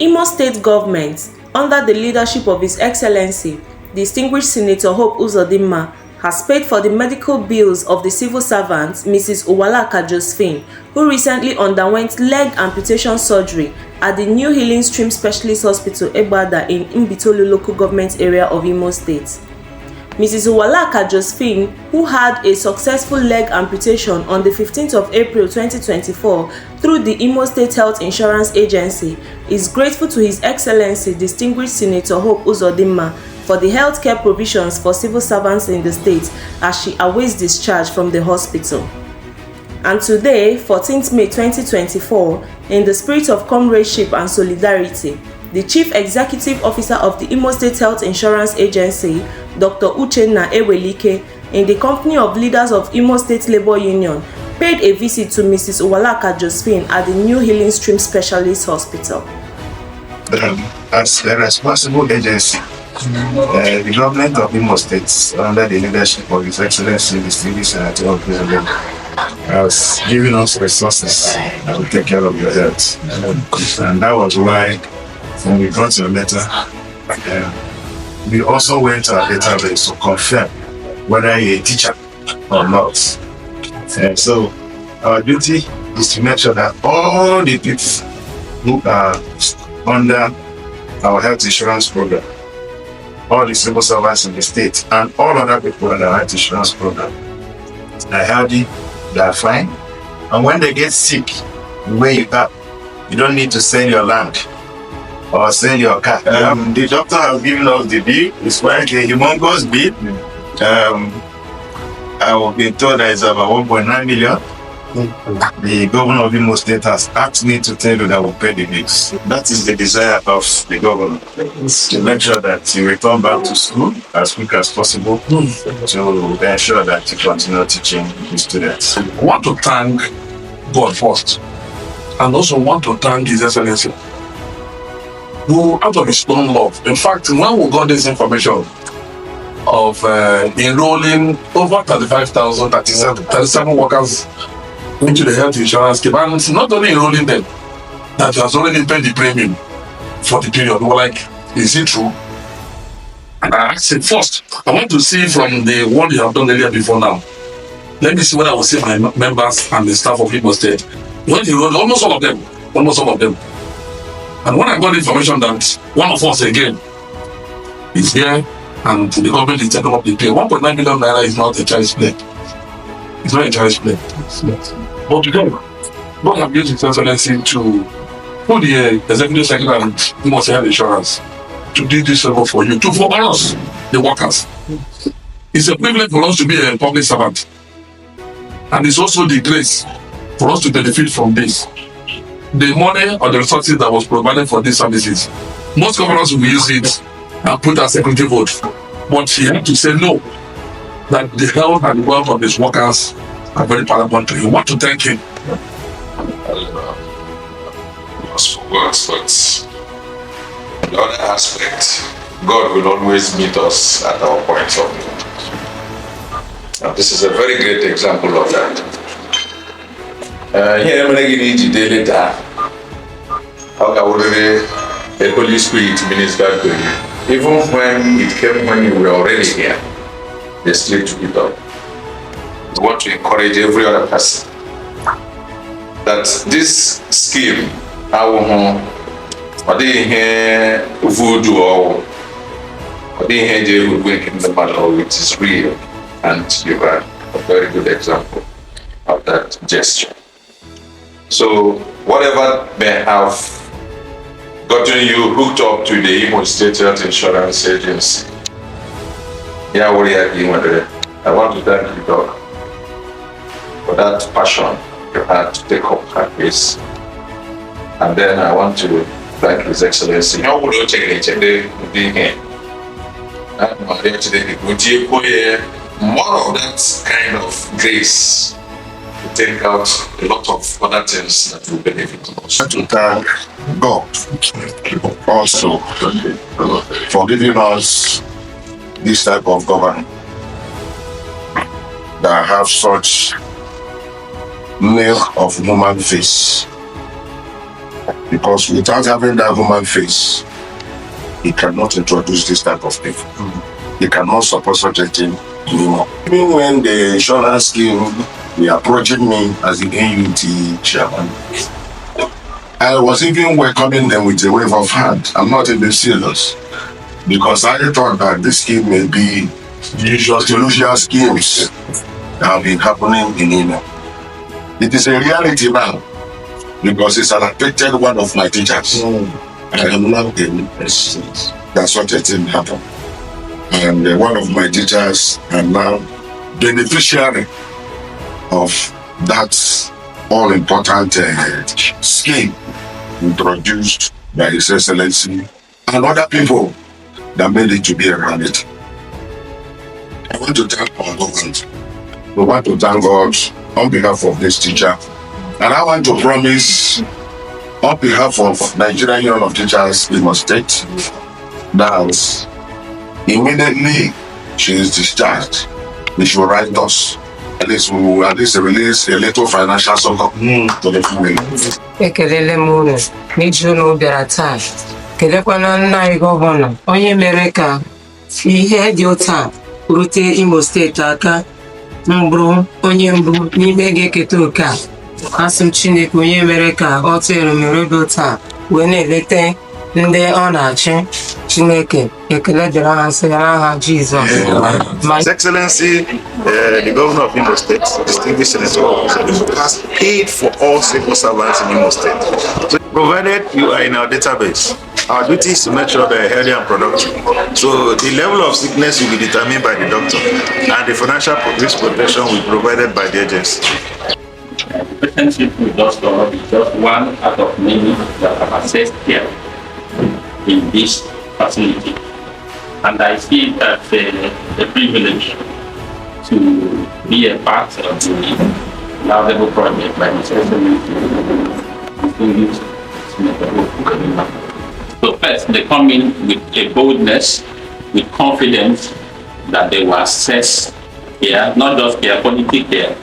Imo State government, under the leadership of His Excellency, Distinguished Senator Hope Uzodimma, has paid for the medical bills of the civil servant, Mrs. Uwalaka Josephine, who recently underwent leg amputation surgery at the New Healing Stream Specialist Hospital, Egbada, in Mbitolu local government area of Imo State. Mrs. Uwalaka Josephine, who had a successful leg amputation on the 15th of April 2024 through the Imo State Health Insurance Agency, is grateful to His Excellency Distinguished Senator Hope Uzodimma for the healthcare provisions for civil servants in the state as she awaits discharge from the hospital. And today, 14th May 2024, in the spirit of comradeship and solidarity, the Chief Executive Officer of the Imo State Health Insurance Agency, Dr. Uchenna Ewelike, in the company of leaders of Imo State Labour Union, paid a visit to Mrs. Uwalaka Josephine at the New Healing Stream Specialist Hospital. As a responsible agency, the government of Imo State, under the leadership of His Excellency, Distinguished Senator of President, has given us resources to take care of your health. And that was why, when we got your letter, we also went to our database to confirm whether you're a teacher or not. So our duty is to make sure that all the people who are under our health insurance program, all the civil servants in the state, and all other people in the health insurance program, they're healthy, they're fine. And when they get sick, where you are, you don't need to sell your land or sell your car. The doctor has given us the bill. It's quite a humongous bill. I've been told that it's about 1.9 million. The governor of Imo State has asked me to tell you that we'll pay the bills. That is the desire of the governor, to make sure that you return back to school as quick as possible to ensure that you continue teaching the students. I want to thank God first, and also want to thank His Excellency, who, out of his own love, in fact, when we got this information of enrolling over 37 workers into the health insurance scheme, and not only enrolling them, that has already paid the premium for the period. We were like, is it true? And I asked him first, I want to see from the one you have done earlier before now. Let me see whether I will see my members and the staff of Imo State. When he enrolled, almost all of them. And when I got information that one of us again is here and the government is taking up the pay, 1.9 million naira is not a child's play. It's not a child's play. But today, God have used His Excellency to put the Executive Secretary and Imo State Health Insurance to do this level for you, for us, the workers. It's a privilege for us to be a public servant. And it's also the grace for us to benefit from this. The money or the resources that was provided for these services, most governors will use it and put as security vote. But he had to say no, that the health and wealth of his workers are very paramount to him. I want to thank him. As for words, but the other aspect, God will always meet us at our points of need. Now, this is a very great example of that. Here, I'm going to daily time. How can the Holy Spirit minister to you? Even when it came when you were already here, they still took it up. We want to encourage every other person that this scheme, our voodoo or in the matter, which is real, and you are a very good example of that gesture. So whatever may have gotten you hooked up to the Imo State Health Insurance Agency, I want to thank you, Doc, for that passion you had to take up her case. And then I want to thank His Excellency. More of that kind of grace to take out a lot of other things that will benefit us. To thank God also for giving us this type of government that have such milk of human face. Because without having that human face, he cannot introduce this type of people. He cannot support such a thing anymore. Even when the insurance scheme were approaching me as the NUT chairman, I was even welcoming them with a wave of hand. I'm not even serious. Because I thought that this scheme may be usual schemes that have been happening in Imo. It is a reality now, because it's an affected one of my teachers. I am not in that such a thing happened. And one of my teachers are now beneficiary of that all-important scheme introduced by His Excellency and other people that made it to be a reality. I want to thank our government. We want to thank God on behalf of this teacher. And I want to promise on behalf of Nigerian Union of Teachers in Imo State that immediately she is discharged, we should write us. At least we will release a little financial support to the family. Ekelele m unu n'iji unu bịara taa. Kelekwana nna anyị gọvanọ onye mere ka ihe dị otu a rute Imo steeti aka. Mbụrụ onye mbụ n'ime ga-eketa oke a. Asị m Chineke onye mere ka ọ tụrụ mere dị otu a wee na-elete ndị ọ na-achị. Chineke ekele dịrị ha nsọ ya n'aha Jizọs. His Excellency, the Governor of Imo State, distinguished Senator, has paid for all civil servants in Imo State. So, provided you are in our database, our duty is to make sure they are healthy and productive. So the level of sickness will be determined by the doctor, and the financial risk protection will be provided by the agency. Relationship with doctor is just one out of many that have accessed care in this facility. And I see that a privilege to be a part of the laudable project by His Excellency. So first, they come in with a boldness, with confidence that they will access care, not just care, quality care,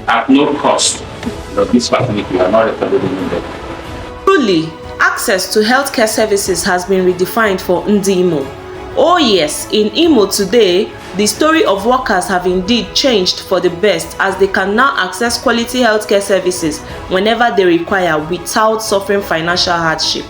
at no cost. Because this facility are not affordable in there. Truly, access to healthcare services has been redefined for Ndi Imo. Oh yes, in Imo today, the story of workers have indeed changed for the best, as they can now access quality healthcare services whenever they require without suffering financial hardship.